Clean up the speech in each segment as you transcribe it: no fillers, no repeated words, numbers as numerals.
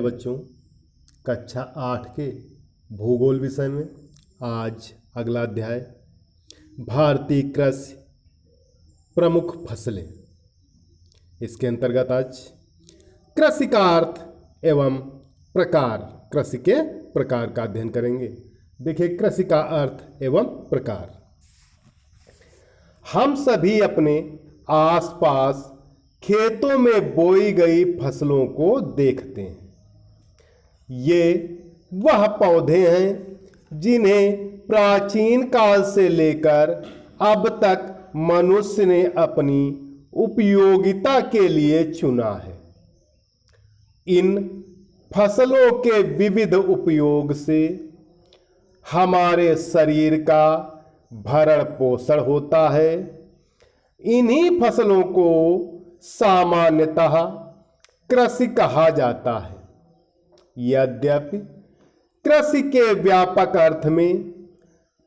बच्चों, कक्षा 8 के भूगोल विषय में आज अगला अध्याय भारतीय कृषि प्रमुख फसलें। इसके अंतर्गत आज कृषि का अर्थ एवं प्रकार, कृषि के प्रकार का अध्ययन करेंगे। देखिए, कृषि का अर्थ एवं प्रकार। हम सभी अपने आसपास खेतों में बोई गई फसलों को देखते हैं। ये वह पौधे हैं जिन्हें प्राचीन काल से लेकर अब तक मनुष्य ने अपनी उपयोगिता के लिए चुना है। इन फसलों के विविध उपयोग से हमारे शरीर का भरण पोषण होता है। इन्हीं फसलों को सामान्यतः कृषि कहा जाता है। यद्यपि कृषि के व्यापक अर्थ में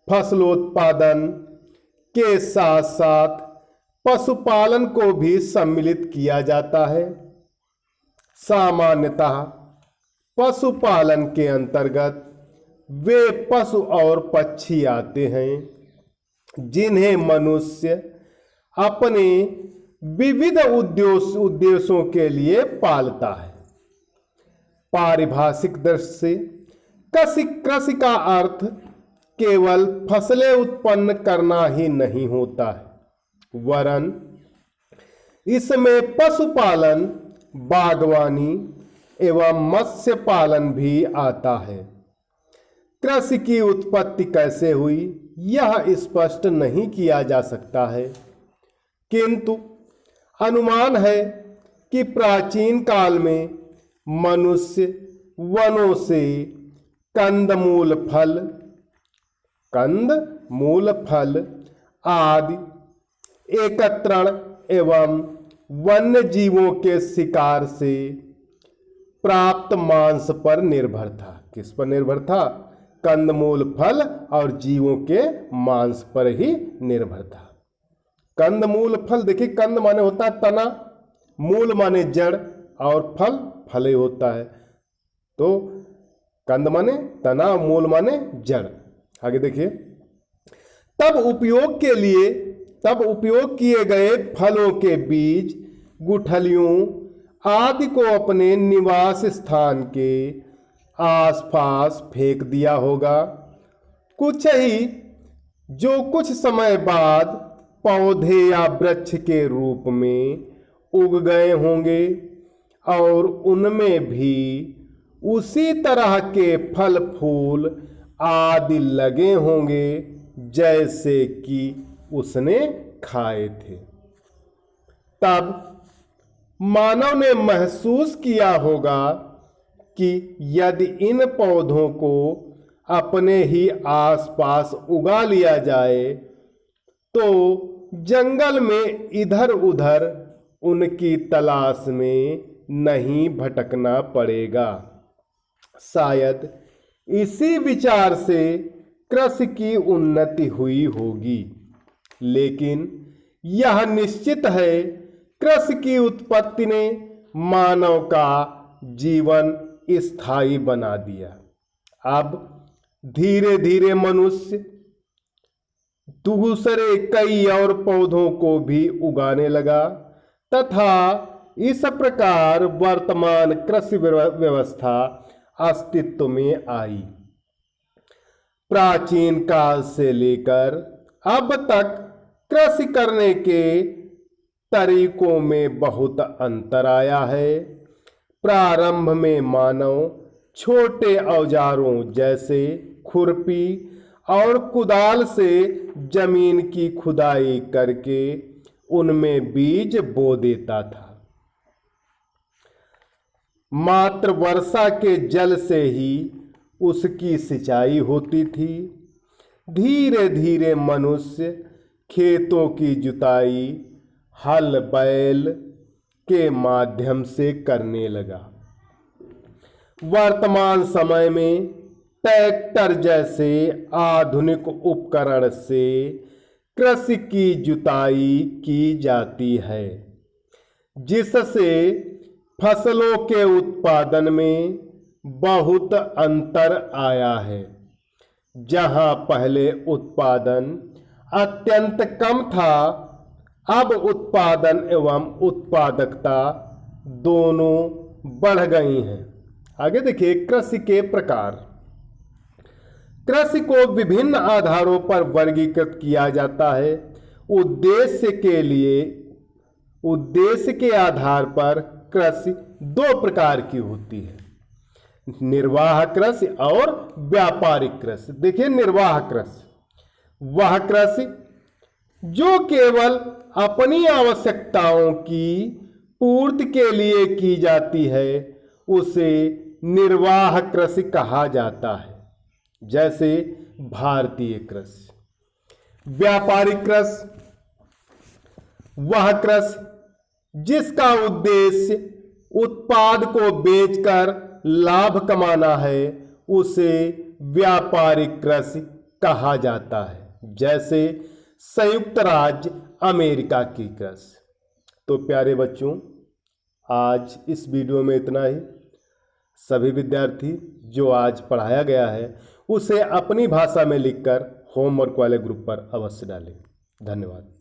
फसलोत्पादन के साथ साथ पशुपालन को भी सम्मिलित किया जाता है। सामान्यतः पशुपालन के अंतर्गत वे पशु और पक्षी आते हैं जिन्हें मनुष्य अपने विविध उद्देश्यों के लिए पालता है। पारिभाषिक दृष्टि से कृषि का अर्थ केवल फसलें उत्पन्न करना ही नहीं होता है, वरन इसमें पशुपालन, बागवानी एवं मत्स्य पालन भी आता है। कृषि की उत्पत्ति कैसे हुई यह स्पष्ट नहीं किया जा सकता है, किंतु अनुमान है कि प्राचीन काल में मनुष्य वनों से कंदमूल फल आदि एकत्रण एवं वन्य जीवों के शिकार से प्राप्त मांस पर निर्भर था। किस पर निर्भर था? कंदमूल फल और जीवों के मांस पर ही निर्भर था। कंदमूल फल, देखिए, कंद माने होता है तना, मूल माने जड़ और फल होता है। तो कंद माने तना, मूल माने जड़। आगे देखिए, तब उपयोग किए गए फलों के बीज, गुठलियों आदि को अपने निवास स्थान के आसपास फेंक दिया होगा। कुछ समय बाद पौधे या वृक्ष के रूप में उग गए होंगे और उनमें भी उसी तरह के फल फूल आदि लगे होंगे जैसे कि उसने खाए थे। तब मानव ने महसूस किया होगा कि यदि इन पौधों को अपने ही आसपास उगा लिया जाए तो जंगल में इधर उधर उनकी तलाश में नहीं भटकना पड़ेगा। शायद इसी विचार से कृषि की उन्नति हुई होगी, लेकिन यह निश्चित है कृषि की उत्पत्ति ने मानव का जीवन स्थायी बना दिया। अब धीरे धीरे मनुष्य दूसरे कई और पौधों को भी उगाने लगा तथा इस प्रकार वर्तमान कृषि व्यवस्था अस्तित्व में आई। प्राचीन काल से लेकर अब तक कृषि करने के तरीकों में बहुत अंतर आया है। प्रारंभ में मानव छोटे औजारों जैसे खुरपी और कुदाल से जमीन की खुदाई करके उनमें बीज बो देता था। मात्र वर्षा के जल से ही उसकी सिंचाई होती थी। धीरे धीरे मनुष्य खेतों की जुताई हल बैल के माध्यम से करने लगा। वर्तमान समय में ट्रैक्टर जैसे आधुनिक उपकरण से कृषि की जुताई की जाती है, जिससे फसलों के उत्पादन में बहुत अंतर आया है। जहां पहले उत्पादन अत्यंत कम था, अब उत्पादन एवं उत्पादकता दोनों बढ़ गई हैं। आगे देखिए, कृषि के प्रकार। कृषि को विभिन्न आधारों पर वर्गीकृत किया जाता है। उद्देश्य के आधार पर कृषि दो प्रकार की होती है, निर्वाह कृषि और व्यापारिक कृषि। देखिए, निर्वाह कृषि वह कृषि जो केवल अपनी आवश्यकताओं की पूर्ति के लिए की जाती है, उसे निर्वाह कृषि कहा जाता है। जैसे भारतीय कृषि। व्यापारिक कृषि वह कृषि जिसका उद्देश्य उत्पाद को बेचकर लाभ कमाना है, उसे व्यापारिक कृषि कहा जाता है। जैसे संयुक्त राज्य अमेरिका की कृषि। तो प्यारे बच्चों, आज इस वीडियो में इतना ही। सभी विद्यार्थी जो आज पढ़ाया गया है उसे अपनी भाषा में लिखकर होमवर्क वाले ग्रुप पर अवश्य डालें। धन्यवाद।